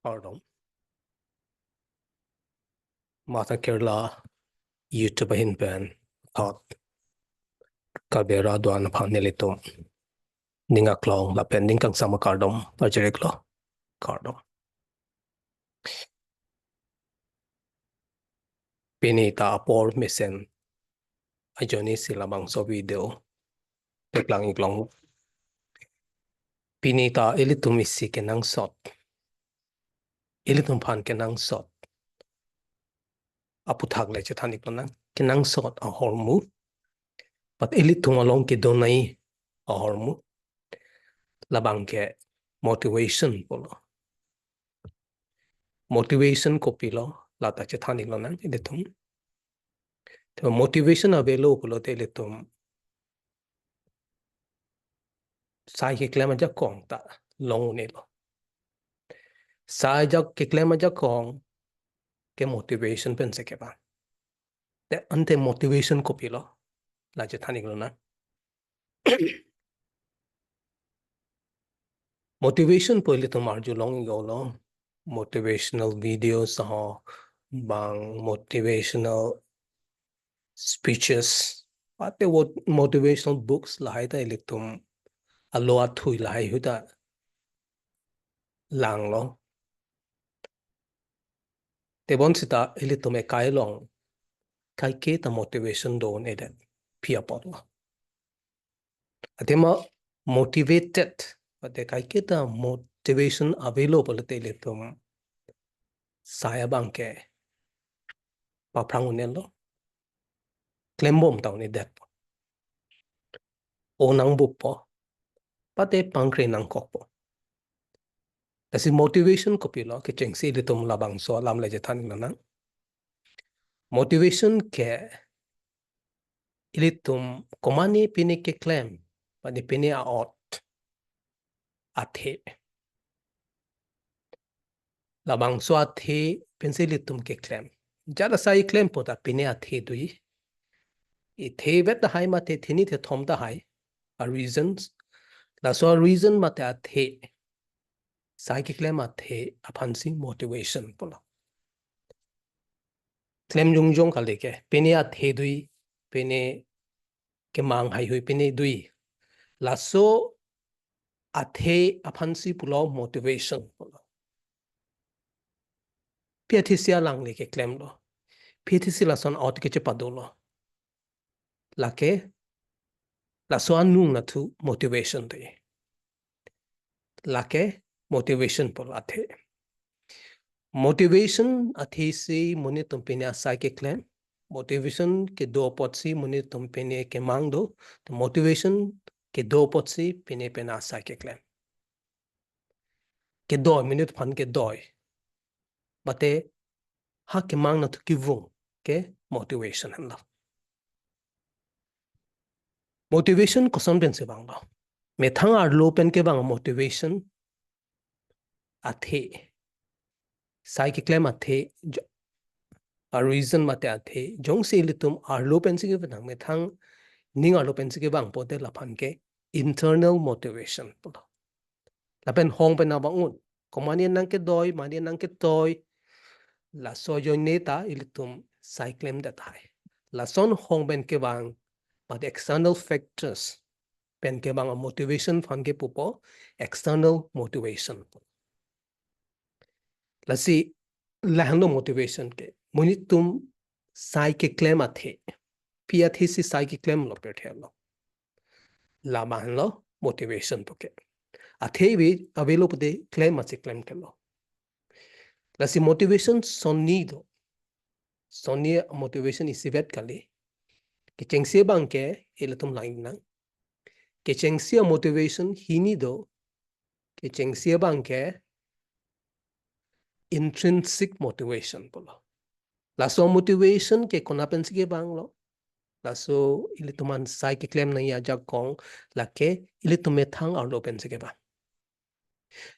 Pardon. Mata Kerala YouTube hin pen thought Kabera Duan upon Ilitum. Ninga Clong, La Pending Kang Sama Cardom, Pajericlo, Cardom. Pinita Paul Missen. A Johnny Silabang so video. Teklang Iglong. Pinita Ilitum is sick and sot. Ilitum pan kenang sot. Aputag lechetanic kenang sot a hormu. But Ilitum along Kidonai a hormu. Labangke motivation polo. Motivation Kopilo, Lata Chetanic Lonan, Ilitum. The motivation available to Ilitum. Sai cái klem aja kong ta long nilo. Sai jak cái klem aja kong cái motivation pen se ke ba. Te ante motivation ko pilo la je thani na. Motivation pole to marju long go long. Motivational videos ho bang motivational speeches. Ate what motivational books la hai ta ilitum aloa thui la hai huda lang lo. Te bon sita ilitum e kai long. Kaiketa motivation do needed pia potla. Atema motivated, but the kaiketa motivation available at Ilitum saya banke paprangunelo klembom down in that o nang bupo pate pankre nang kokpo. Kasi motivation kopilo ke chengsi Ilitum labang so lam lejetan nana motivation ke Ilitum komani pini ke claim pati pini a ot athe labang so athe pensilitum ke claim jada sai claim pota pini athe dui I the vet the high mate thini the thom the high a reasons la so reason mate athe psychic claim athe apansi motivation pola claim jung jong kale ke pini athe dui pini ke mang hai hui pini dui la so athe apansi pulo motivation pola piatisia lang le ke claim lo piatisia la son out ke Chepado lo la ke la so anung na tu motivation de la ke motivation por athe motivation athe se mone tumpene psychic claim motivation ke do potsi mone tumpene ke mangdo to motivation ke do potsi pene pena psychic claim ke do minute phan ke doi bate ha ke mang na to kivung ke motivation handa motivation koson pen se bangba me thang ar lo pen ke bang motivation athe psychic claim athe a reason mate athe jong se Ilitum arlo pensi ke bang me thang ning arlo pensi ke bang pote la phan ke internal motivation pola la pen hong pen na bangun komani nang ke doi mani nang ke toy la so jo neta Ilitum cyclem that high la son hong ben ke bang but external factors pen ke bang motivation phan ke pupo external motivation la si lahando motivation ke Munitum psychic claim athe pia thisi psychic claim lo perthelo la manlo motivation to ke athe bi available de claim ase claim kelo la si motivation sonido sonia motivation isivet kali ke chengse bang ke Ilitum line na ke chengse motivation hinido ke chengse bang ke intrinsic motivation polo la so motivation ke konapensi ke bang lo la so Ilituman psychic claim na ya jak kong la ke Ilitum me thang ar lo pensi ke bang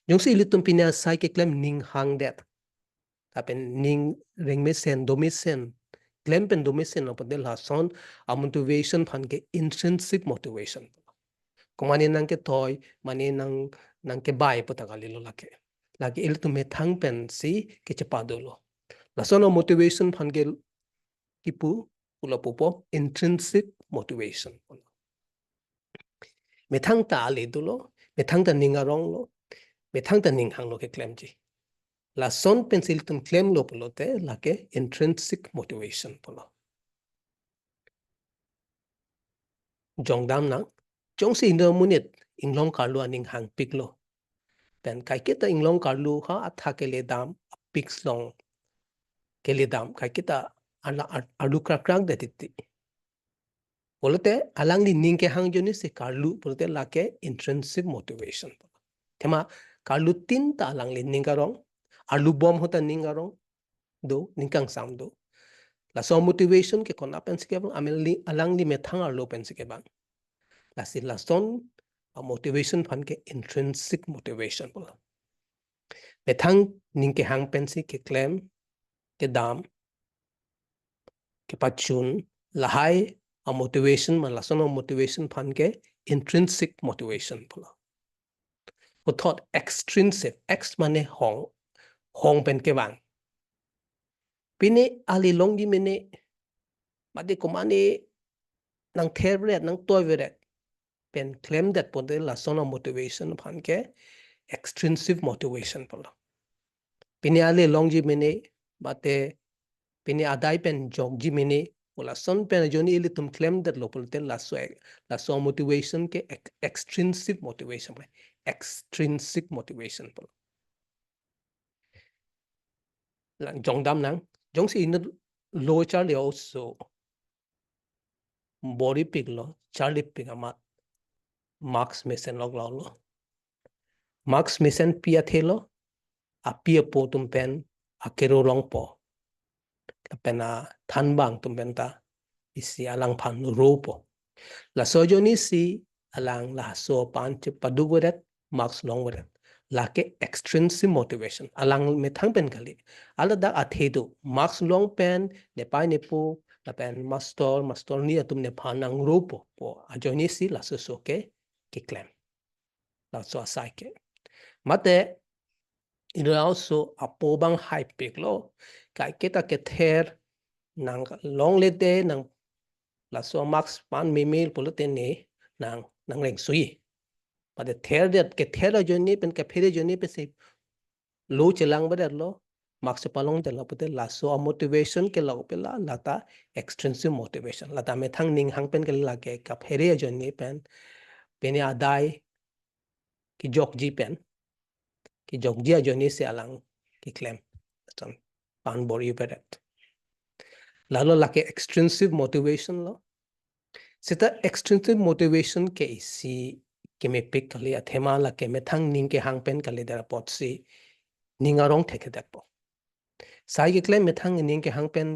jong si Ilitum pina psychic claim ning hang det tapen ning ring me sen domisen claim pen domisen lo pade la son a motivation phan ke intrinsic motivation komani nang ke toy mani nang ke bai pata gali lo la ke lagi ilitum me thang pen si ke Chepado lo la sono motivation phangel kipu ula popo intrinsic motivation me thang ta ale dulo me thang ta ningarong lo me thang ta ning hang lo ke claim ji la son pencil tum claim lo polote la ke intrinsic motivation polo jongdam na jong si no munit inglong karlu aning hang piklo pen kaiketa inglong karlu ha athake le dam piks long ke le dam kaiketa ala alu krak de titti polote alang ni ning ke hang joni se karlu polote la ke intrinsic motivation tema karlu tin ta alang li ning karong alu bom hota ning karong do ningkang sam do la so motivation ke kona pen sike bang amel li alang li methang ar lo pen sike bang la si la son motivation fan ke intrinsic motivation bola methang ning ke hang pen si ke claim ke dam ke pachun la hai a motivation man la son motivation fan ke intrinsic motivation bola ko thought extrinsic x mane hong pen ke bang pine ali long di mene made ko mane nang therbre nang toy pen claim that ponde la sono motivation phan ke extrinsic motivation polo pini ale longji mene bate pini adai pen jogji mene wala son pen joni ilitum claim that lopolte la so motivation ke extrinsic motivation extrinsic motivation polo la jongdam nang jong si in lo charlie also body pic lo charlie pic amat marks mesen log lo marks mesen pia thelo apia po tum pen akero long po pena than bang tum benta isi alang phan ropo la sojoni si alang la so pan che padu godet max long godet la ke extrinsic motivation alang me thang pen kali ala da athedo max long pen ne pai ne po la pen master ni atum ne phanang ropo po ajoni si la so ke claim la so asai ke mate ino also apo bang hype pek lo kai keta ke ther nang long le te nang la so max pan me mail polo te ne nang reng sui pa de ther de ke ther joni pen ke phere joni pe se lo chelang ba de lo max palong de lo pe la so motivation ke lo pe la ta extrinsic motivation la ta me thang ning hang pen ke la ke ka phere joni pen pen ya dai ki jok ji pen ki jok ji joni se alang ki claim pan bori pe lalo la ke extrinsic motivation lo seta extrinsic motivation ke si ke me pick kali athema la ke me thang ning ke hang pen kali dara pot si ningarong theke dat po sai ke claim me thang ning ke hang pen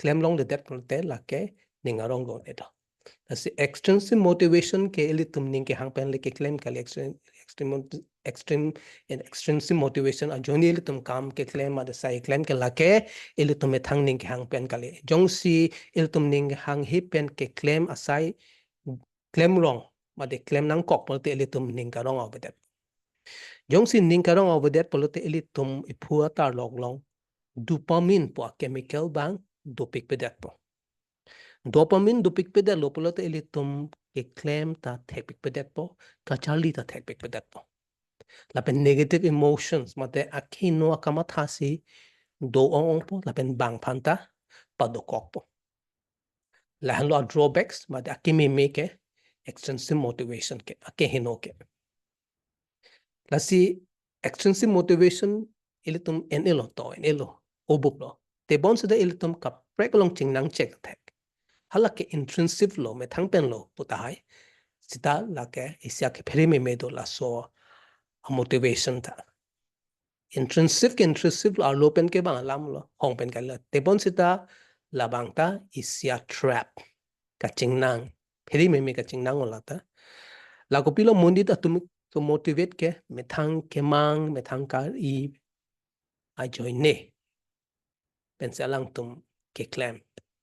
claim long de dat te la ke ningarong go de da asi extrinsic motivation ke ilitum ning ke hang pen le ke claim kali extrinsic motivation a joni ilitum kam ke claim ma de sai claim ke la ke ilitum me thang ning ke hang pen kali jong si ilitum ning hang hi pen ke claim asai claim wrong ma de claim nang kok pol te ilitum ning ka rong obedet jong si ning ka rong obedet pol te ilitum iphua tar log long dopamine po chemical bang dopik pedet po dopamine dopik pedet lo pol te ilitum ke claim ta thepik pedet po ka charli ta thepik pedet po la pen negative emotions ma te akino akama thasi do ong po la pen bang phanta padokok po la han lo drawbacks ma te akimi me ke extrinsic motivation ke ake hino ke la si extrinsic motivation ilitum enelo to enelo obuk lo te bon se de ilitum kap prekolong chingnang check thek hala ke intrinsic lo me thang pen lo putai sita la ke isya ke pheri me do la so motivation ta intrinsic lo lo pen ke bang lam lo hong pen ka la te bon sita la bang ta isya trap ka chingnang pheri me ka chingnang la ta la Kopilo mundi ta tum to motivate ke methang ke mang methang ka I a join ne pensalang tum ke claim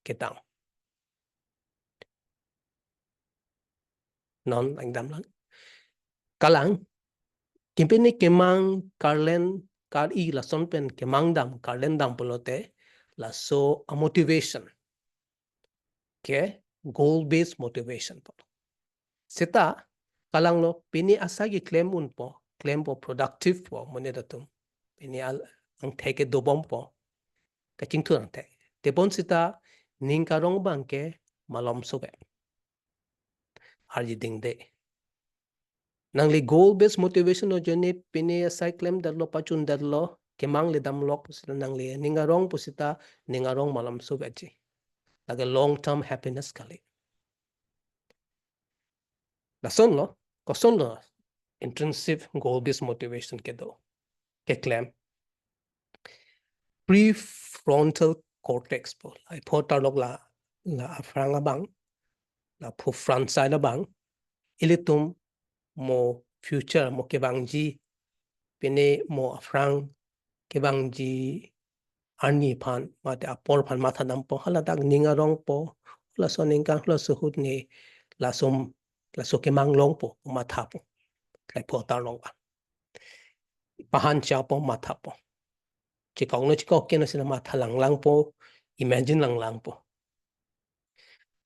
ke tang non anh dam lang kalang Kimpini kemang karlen kar I la son pen kemang dam karlen dam polote la so a motivation ke goal based motivation po. Seta kalang lo pini asagi claim po productive po monetatum pini al ang teke dobom po kaching tu ang te tepon sita ning karong bangke malom sobe arji ding de nangli goal based motivation o joni pini asai claim darlo pachun darlo kemang le dam lok pusita nangli ningarong pusita ningarong malam sobe ji like a long term happiness kali la son lo koson lo intrinsic goal based motivation ke do ke claim prefrontal cortex po ai photar lok la franga bang la phu front side bang ilitum mo future mo ke bang ji pene mo frang ke bang ji ani phan mate apor phan matha dam po hala dak ninga rong po la so ning kang la so hut ni la so ke mang long po matha po lai photar long ba pahan cha po matha po chỉ có nó chỉ có cái nó sẽ là matha lang lang po imagine lang lang po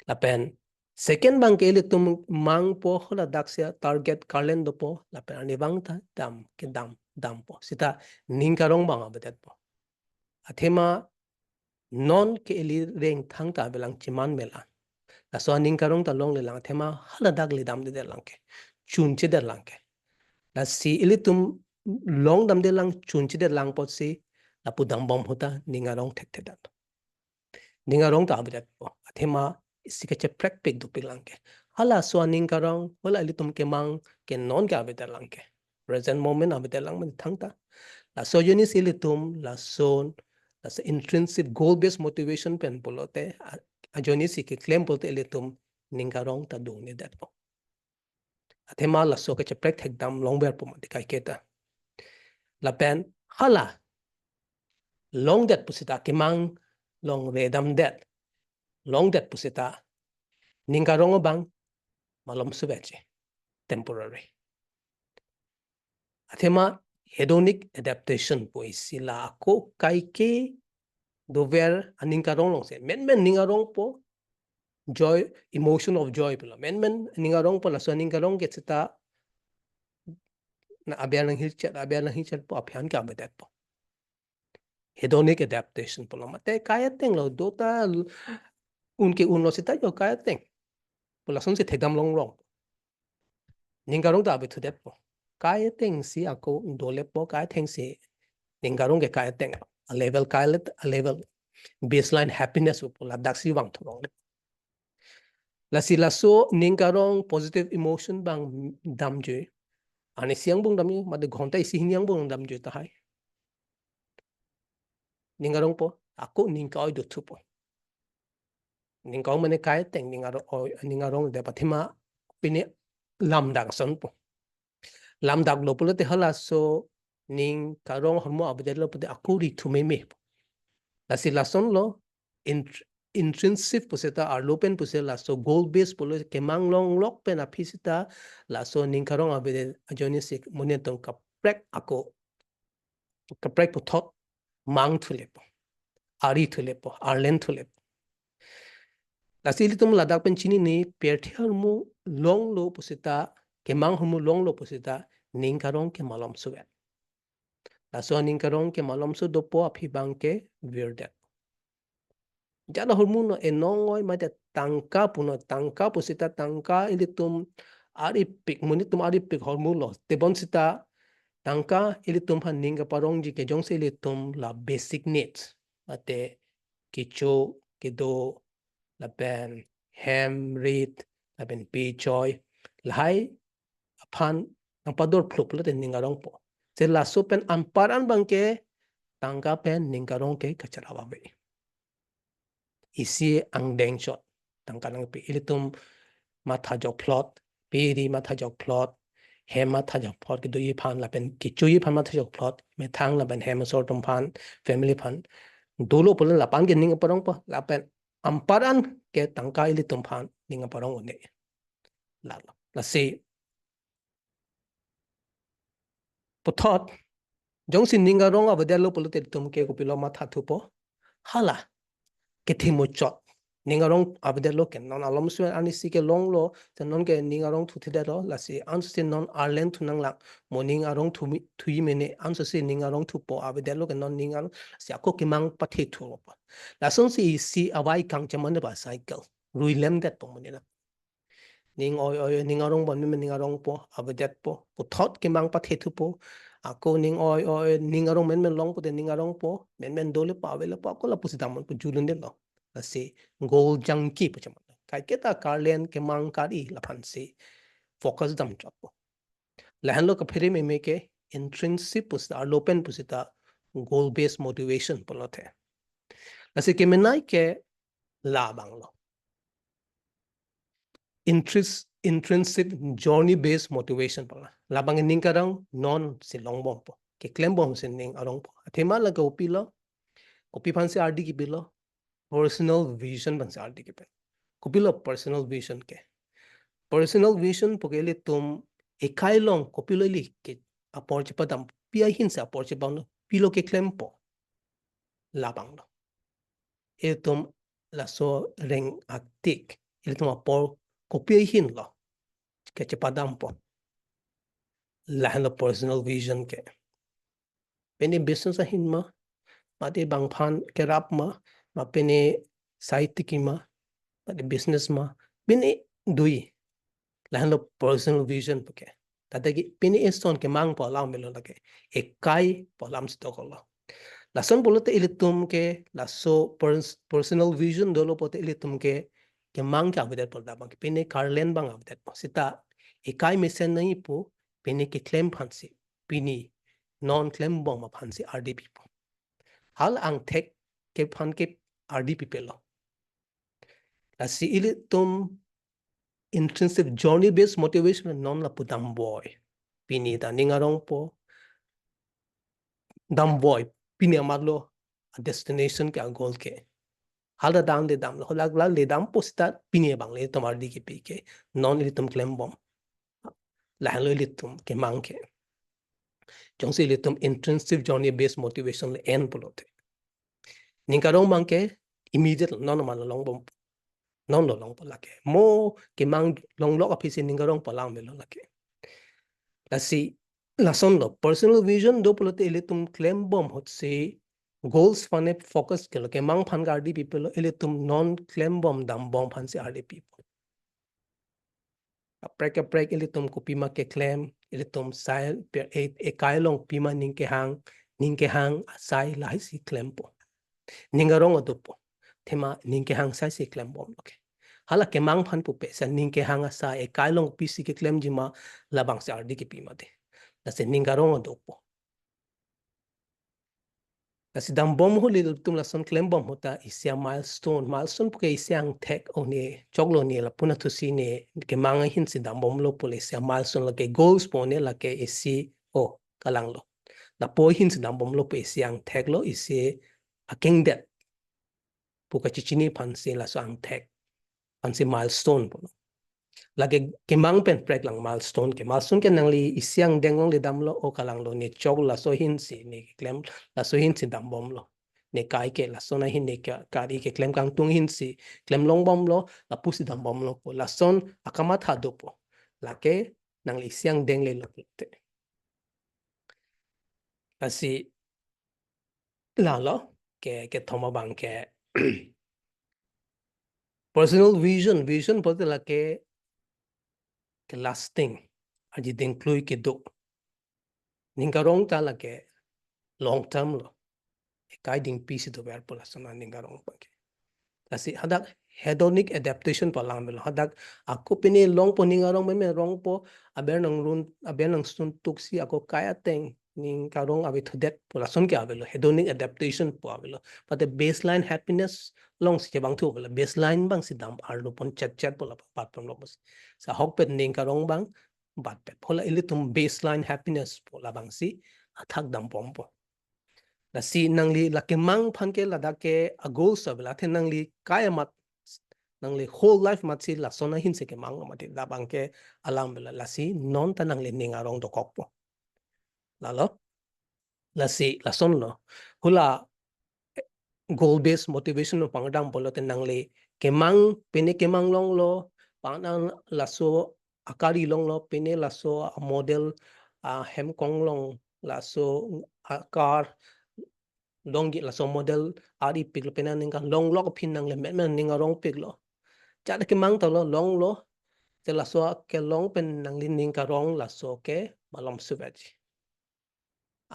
la pen second bang ke ilitum mang po hola daksia target kalendo po la pen ani bang ta dam ke dam po sita ningkarong bang abetet po athema non ke eli reng thang ta belang chiman mela la so ningkarong ta long le lang thema hala dak le dam de lang ke chun che de lang ke la si ilitum long dam de lang chun che de lang po si la pu dam bom hota ningarong thek thek dat ningarong ta abetet po athema isikache praktik du pilangke hala so ningarong wala ilitum ke mang ke non ke abetet lang ke present moment abetet lang man thangta la so yuni silitum la son la so intrinsic goal based motivation pen polote ajoni si ke claim polte ilitum ningarong ta dung ni dat po athema la so ke praktik dam long ber po ma kaiketa la pen hala long dat pusita ke mang long redam dat long dat pusita ningarong bang malom subeche temporary athema hedonic adaptation po isila ako kaike dover aningarong long se men ningarong po joy emotion of joy pula men ningarong po la so ningarong get sita na abyan ng hilchat po apyan ka bedet po hedonic adaptation pula mate kaya teng lo dota unke unlo sita yo kaya teng pula son se thedam long rong ningarong ta abetu det po kaya teng si ako dole po kaya teng si ningarong ke kaya teng a level kailet a level baseline happiness po la daksi wang thorong la sila so ningarong positive emotion bang dam je ani siang bung dam ni ma de ghonta isi hinyang bung dam je ta hai ningarong po ako ningkao do thu po ningkao mane kaya teng ningarong de pathima pini lam dang son po lam dak lo pulo te hala so ning karong hormo abde lo pude akuri thume me la si la son lo intrinsic puseta arlopen pusela la so goal based pulo kemang long lok pen apisita la so ning karong abde ajoni sik moneton ka prek ako ka prek po thot mang thule po ari thule po arlen thule la si litum ladak pen chini ni perthiar mu long lo puseta kemang hormo long lo puseta ning karong ke malom suwe la so ning karong ke malom su do po aphi bang ke virdet jada hormuno enongoi mate tangka puno tangka pusita tangka ilitum aripik munitum aripik hormulo tebon sita tangka ilitum han ninga parong ji ke jong se ilitum la basic needs mate kicho kedo la ben hem rit la ben pi choy lai aphan ang pador phluk pula ten ninga rong po se la so pen amparan bangke tangka pen ninga rong ke kacharawa be isi ang deng shot tangka nang pi ilitum matha jok plot piri matha jok plot hem matha jok plot ke do yi phan la pen ki chu yi phan matha jok plot me thang la ben hem sort tum phan family phan dolo pula la pan ke ninga parong pa la pen amparan ke tangka ilitum phan ninga parong one la se Pothot jong sin ninga rong abadelo polite tum ke Kopilo ma thatu po hala ke thimo chot ninga rong abadelo ken non alom su ani si ke long lo ten non ke ninga rong thu thide lo la si ans sin non arlen thunang la mo ninga rong thui mene ans si ninga rong thu po abadelo ken non ninga rong si ako ke mang pathe thu po la son si awai kang chaman ba cycle ruilem det po mo ni ning oi ning arong bon men ning arong po abedet po thot ke mang pa thethu po ako ning oi ning arong men long po ning arong po men dole pa vela pa ko la pusidamon po julun de lo asi gol jangki po chama Kaiketa karlen ke mang kari la phansi focus dam chap po lahan lo ka phiri me ke intrinsic pusta lopen pusita goal based motivation po lo the asi ke menai ke la bang lo intrinsic journey based motivation pala labang ning karang non silong bom po ke klem bom sin ning arong po thema la ko pilo kopi phan se rd ki pilo personal vision ban se rd ki pe kopilo personal vision po ke le tum ekai long kopilo li ke apor che padam pia hin sa apor che bang no pilo ke klem po labang no e tum la so reng aktik e tum apor kopi hin lo ke che padam po lahan lo personal vision ke peni business ahin ma mati bang phan kerap ma peni site ki ma mati business ma peni dui lahan lo personal vision ke tata ki peni eston ke mang po lam melo lage ekai po lam sto ko lo lason bolote ilitum ke laso personal vision dolo pote ilitum ke mang ka abedet por da bang peni karlen bang abedet po sita ekai mesen nai po peni ke claim phansi pini non claim bong ma phansi rdp po hal ang tek ke phan ke rdp pelo la si ilitum intrinsic journey based motivation non la putam boy pini da ningarong po dam boy pini amarlo destination ke goal ke hala dam de dam lo lag le dam posta pini bang le tomar di ke pi ke non ilitum claim bom la halo ilitum ke mang ke jong si ilitum intrinsic journey based motivation le en polote ningarong mang ke immediate non ma long bom non lo long polake mo ke mang long lo office ningarong palang melo lake la si la son lo personal vision do polote ilitum claim bom hot si goals fane focus ke lo ke mang phan ga RD people ilitum non claim bom dam bom phan si RD people a prek ilitum ko pima ke claim ilitum sai per e kai long pima ning ke hang sai lai si claim po ningarong odupo thema ning ke hang sai si claim bom loke hala ke mang phan pu pe sa ning ke hang sa e kai long pc ke claim jima labang sa RD ke pima de la se ningarong odupo la si dam bom holi tum la son claim bom hota isia milestone pu ke isiang tek oni choglo ni la puna tu si ne ke mang hin si dam bom lo pole isia milestone la ke goals po ne la ke isi o kalang lo la po hin si dam bom lo pe isiang tek lo isi akeng det pu ka chichini phan se la sang tek phan se milestone po lagi kembang pen prek lang milestone ke nang li isiang dengong li dam lo o kalang lo ni chok la so hin si ni klem la so hin si dam bom lo ni kai ke la so na hin ni ka ri ke klem kang tung hin si klem long bom lo la pu si dam bom lo po la son akamat ha do po la ke nang li isiang deng le lo te la si la lo ke thoma bang ke personal vision po la ke lasting aji ding klui ke do ningarong ta la ke long term lo guiding piece to ver pola sona ningarong pa ke kasi hadak hedonic adaptation pa lang melo hadak ako pini long po ningarong me rong po aber nang sun tuksi ako kaya teng ningarong abi thudet pola son ke abelo hedonic adaptation po abelo but the baseline happiness long si bang thu pola baseline bang si dam arlo pon chat pola pat pon lo sa hok pet ningarong bang bat pet pola ilitum baseline happiness pola bang si athak dam pom po la si nang li la ke mang phan ke la da ke a goal sa la the nang li kaya mat nang li whole life mat si la sona hin se ke mang ma da bang ke alam la si non ta nang li ning arong do kok po Lalo la son lo hula goal based motivation no pangdang polo tenang le kemang pene kemang long lo pangdang laso akari long lo pene laso model hem kong long laso akar long gi laso model ari piglo pena ninga long lo pin nang le men ninga rong piglo chada kemang to lo long lo te laso ke long pen nang lin ninga rong laso ke malom subaji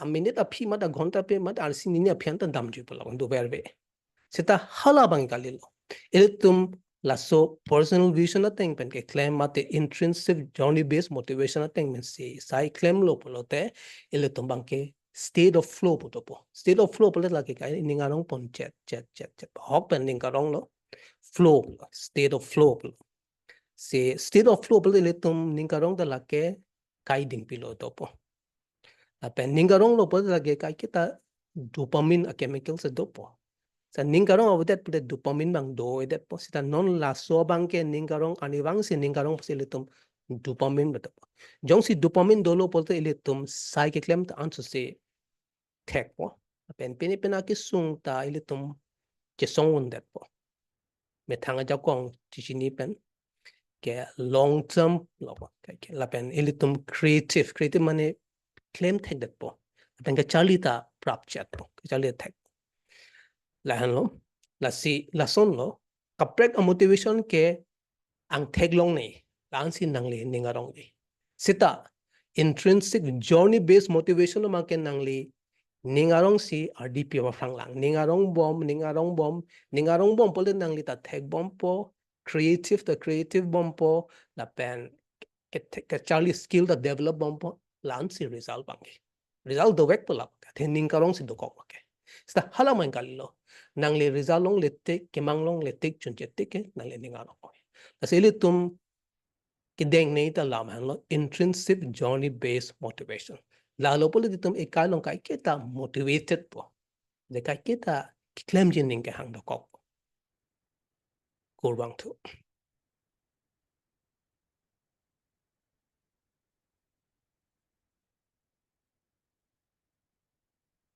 a minute a phi mata ghonta pe mat ar sinini a phian ta dam ju pala do verbe seta hala bang kalilo ilitum laso personal vision ateng pen ke claim mate intrinsic journey based motivation ateng men se sai claim lo polote ilitum bang ke state of flow potopo state of flow polet la ke kai ningarong pon chat hok pen ningarong lo flow state of flow se state of flow polet ilitum ningarong da la ke kai ding pilo topo pen ningarong lo polet la ke kai kita dopamine a chemical se dopo sa ningarong abudet pule dopamine bang do edet po sita non la so bang ke ningarong anibang si ningarong posilitum dopamine beto jong si dopamine dolo polte ilitum sai ke klem ta anso se tek po pen pini pena ki sung ta ilitum ke song un det po me thanga ja kong tichini pen ke long term lo ke la pen ilitum creative mane claim tek det po pen ke charlita prap chat po ke charlita tek la han lo la si la son lo kaprek a motivation ke ang teglong ni lang sin nang li ningarong ni sita intrinsic journey based motivation ma ken nang li ningarong si RDP wa phang lang ningarong bom pole nang li ta thek bom po creative bom po la pen ke charlie skill da develop bom po lan si result bang result do vek pula the ningarong si do ko ke sta hala man kalilo nang le result long le tek kemang long le tek chun che tek nang le ningarong ko asili tum ki deng nei ta lam han lo intrinsic journey based motivation la lo pole tum e kai long kai ke ta motivated po de kai ke ta claim jin ning ke hang do ko kurbang tu